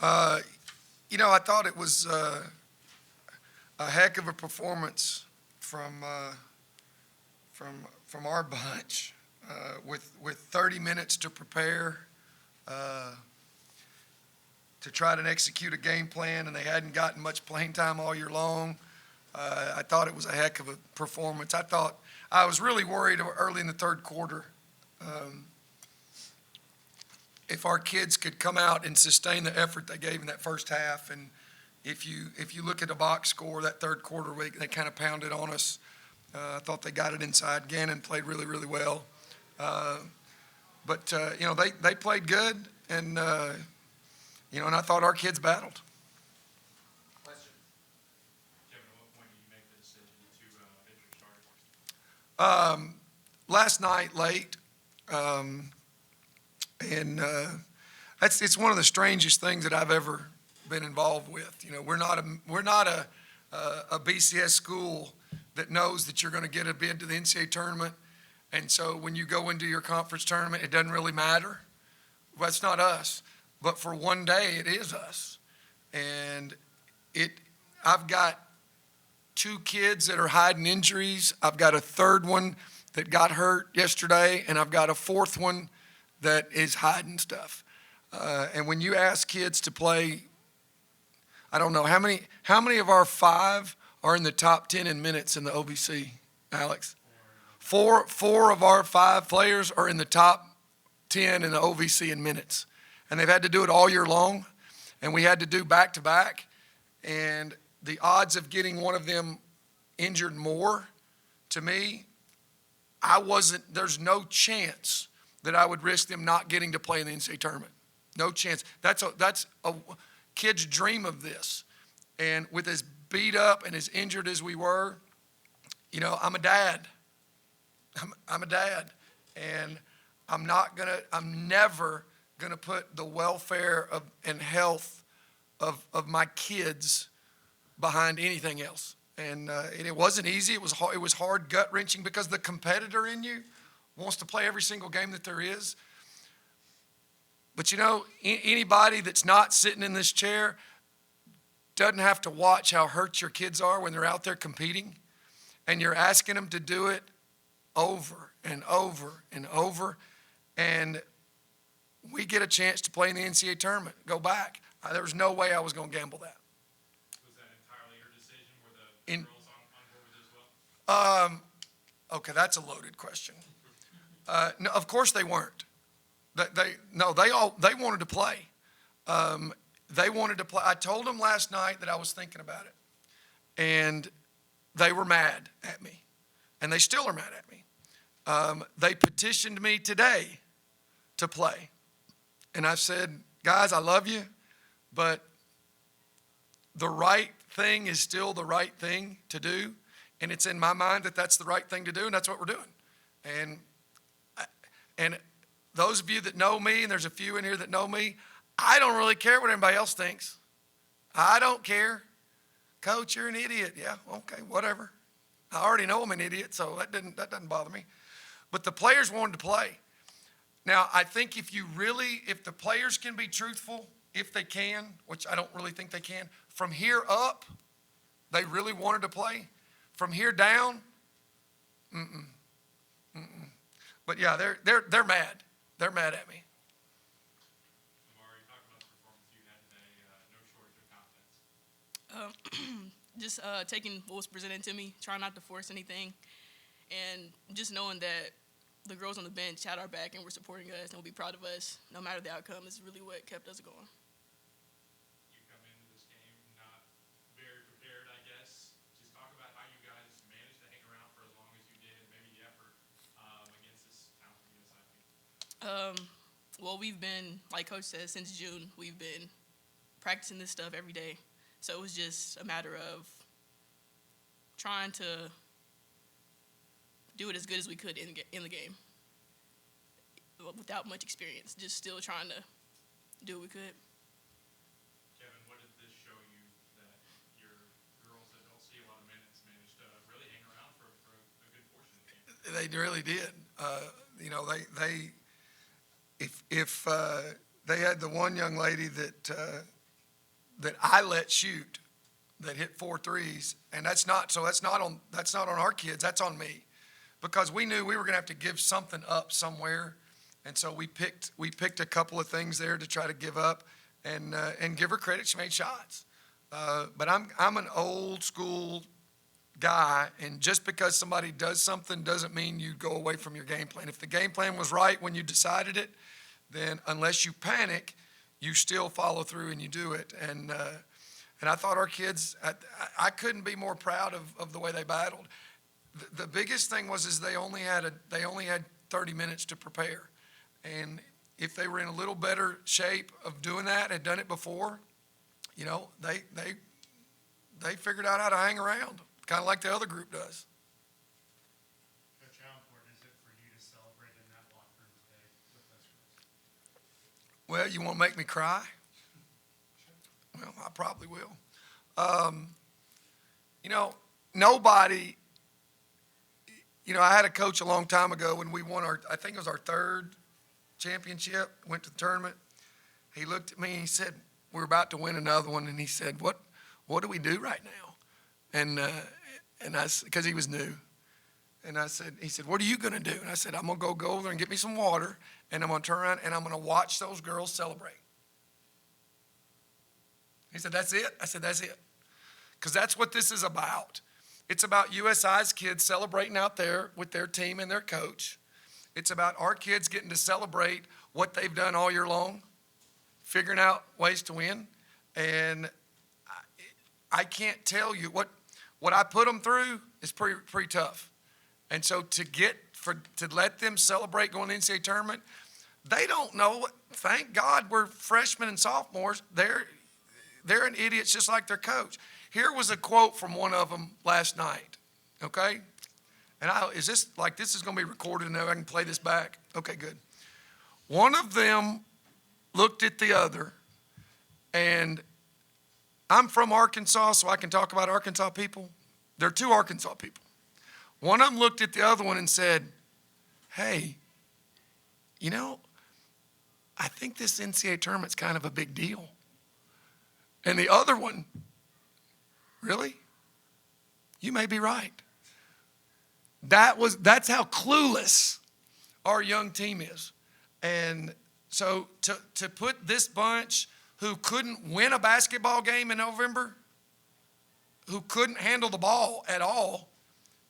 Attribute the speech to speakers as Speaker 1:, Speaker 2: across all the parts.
Speaker 1: Uh, I thought it was a heck of a performance from our bunch with 30 minutes to prepare to try to execute a game plan, and they hadn't gotten much playing time all year long. I thought it was a heck of a performance. I was really worried early in the third quarter if our kids could come out and sustain the effort they gave in that first half. And if you look at the box score, that third quarter, they kind of pounded on us. I thought they got it inside. Gannon played really, really well. But they played good, and and I thought our kids battled.
Speaker 2: Question. Kevin, at what point did you make the decision to bench your starters?
Speaker 1: Last night late, and it's one of the strangest things that I've ever been involved with. We're not a BCS school that knows that you're going to get a bid to the NCAA tournament, and so when you go into your conference tournament, it doesn't really matter. Well, that's not us, but for one day, it is us, and I've got 2 kids that are hiding injuries. I've got a third one that got hurt yesterday, and I've got a fourth one that is hiding stuff. And when you ask kids to play, I don't know, how many of our 5 are in the top 10 in minutes in the OVC, Alex? Four of our 5 players are in the top 10 in the OVC in minutes. And they've had to do it all year long, and we had to do back-to-back. And the odds of getting one of them injured more, to me, there's no chance that I would risk them not getting to play in the NCAA tournament. No chance. That's a kid's dream of this. And with as beat up and as injured as we were, I'm a dad. I'm a dad. And I'm never gonna put the welfare and health of my kids behind anything else. And it wasn't easy. It was hard, gut-wrenching, because the competitor in you wants to play every single game that there is. But anybody that's not sitting in this chair doesn't have to watch how hurt your kids are when they're out there competing, and you're asking them to do it over and over and over. And we get a chance to play in the NCAA tournament, go back. There was no way I was going to gamble that.
Speaker 2: Was that entirely your decision? Were the girls on board with it as well?
Speaker 1: Okay, that's a loaded question. No, of course they weren't. They wanted to play. They wanted to play. I told them last night that I was thinking about it, and they were mad at me, and they still are mad at me. They petitioned me today to play, and I said, guys, I love you, but the right thing is still the right thing to do, and it's in my mind that that's the right thing to do, and that's what we're doing. And those of you that know me, and there's a few in here that know me, I don't really care what anybody else thinks. I don't care. Coach, you're an idiot. Yeah, okay, whatever. I already know I'm an idiot, so that doesn't bother me. But the players wanted to play. Now, I think if the players can be truthful, if they can, which I don't really think they can, from here up, they really wanted to play. From here down, But yeah, they're mad. They're mad at me.
Speaker 2: Amari, talk about the performance you had today. No shortage of confidence.
Speaker 3: Just taking what was presented to me, trying not to force anything, and just knowing that the girls on the bench had our back and were supporting us and will be proud of us no matter the outcome is really what kept us going.
Speaker 2: You come into this game not very prepared, I guess. Just talk about how you guys managed to hang around for as long as you did, and maybe the effort against this talented USI team.
Speaker 3: Well, we've been, like Coach says, since June, we've been practicing this stuff every day. So it was just a matter of trying to do it as good as we could in the game without much experience, just still trying to do what we could.
Speaker 2: Kevin, what did this show you that your girls that don't see a lot of minutes managed to really hang around for a good portion of the game?
Speaker 1: They really did. If they had the one young lady that that I let shoot that hit 4 threes, and that's not on our kids, that's on me. Because we knew we were gonna have to give something up somewhere, and so we picked a couple of things there to try to give up, and give her credit, she made shots. But I'm an old school guy, and just because somebody does something doesn't mean you go away from your game plan. If the game plan was right when you decided it, then unless you panic, you still follow through and you do it. And I thought our kids, I couldn't be more proud of the way they battled. The biggest thing is they only had 30 minutes to prepare. And if they were in a little better shape of doing that, had done it before, you know, they figured out how to hang around, kind of like the other group does.
Speaker 4: Coach, how important is it for you to celebrate in that locker room today with those girls?
Speaker 1: Well, you want to make me cry? Well, I probably will. You know, nobody, you know, I had a coach a long time ago when we won I think it was our 3rd championship, went to the tournament. He looked at me and he said, we're about to win another one. And he said, what do we do right now? And I, because he was new. And he said, what are you going to do? And I said, I'm going to go over there and get me some water, and I'm going to turn around and I'm going to watch those girls celebrate. He said, that's it? I said, that's it. Because that's what this is about. It's about USI's kids celebrating out there with their team and their coach. It's about our kids getting to celebrate what they've done all year long, figuring out ways to win. And I can't tell you what I put them through is pretty tough. And so to let them celebrate going to the NCAA tournament, they don't know. Thank God we're freshmen and sophomores. They're an idiots just like their coach. Here was a quote from one of them last night, okay? And this is going to be recorded and I can play this back? Okay, good. One of them looked at the other, and I'm from Arkansas, so I can talk about Arkansas people. There are 2 Arkansas people. One of them looked at the other one and said, hey, you know, I think this NCAA tournament's kind of a big deal. And the other one, really? You may be right. That's how clueless our young team is. And so to put this bunch who couldn't win a basketball game in November, who couldn't handle the ball at all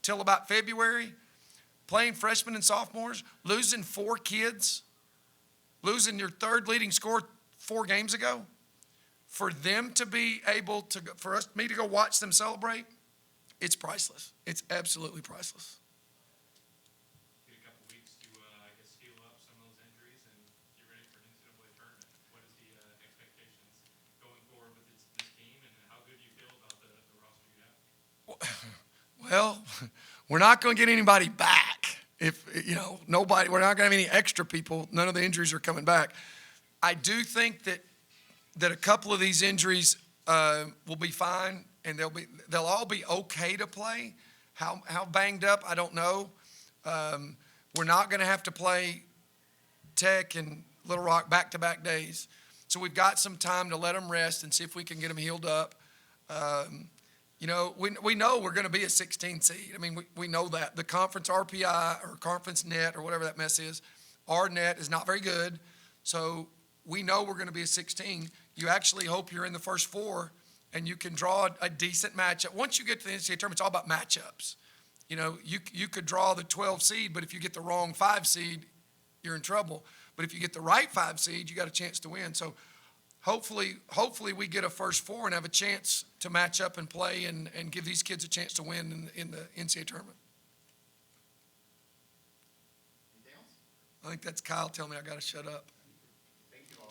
Speaker 1: till about February, playing freshmen and sophomores, losing 4 kids, losing your 3rd leading scorer 4 games ago, for them to be able to, me to go watch them celebrate, it's priceless. It's absolutely priceless.
Speaker 2: Get a couple weeks to, heal up some of those injuries and get ready for an NCAA tournament. What is the expectations going forward with this team, and how good do you feel about the roster you have?
Speaker 1: Well, we're not going to get anybody back. If, you know, we're not going to have any extra people. None of the injuries are coming back. I do think that a couple of these injuries will be fine, and they'll all be okay to play. How banged up, I don't know. We're not going to have to play Tech and Little Rock back-to-back days. So we've got some time to let them rest and see if we can get them healed up. You know, we know we're going to be a 16 seed. I mean, we know that. The conference RPI or conference net or whatever that mess is, our net is not very good. So we know we're going to be a 16. You actually hope you're in the first 4 and you can draw a decent matchup. Once you get to the NCAA tournament, it's all about matchups. You know, you could draw the 12 seed, but if you get the wrong 5 seed, you're in trouble. But if you get the right 5 seed, you got a chance to win. So hopefully we get a first 4 and have a chance to match up and play and give these kids a chance to win in the NCAA tournament.
Speaker 4: Anything else?
Speaker 1: I think that's Kyle telling me I got to shut up.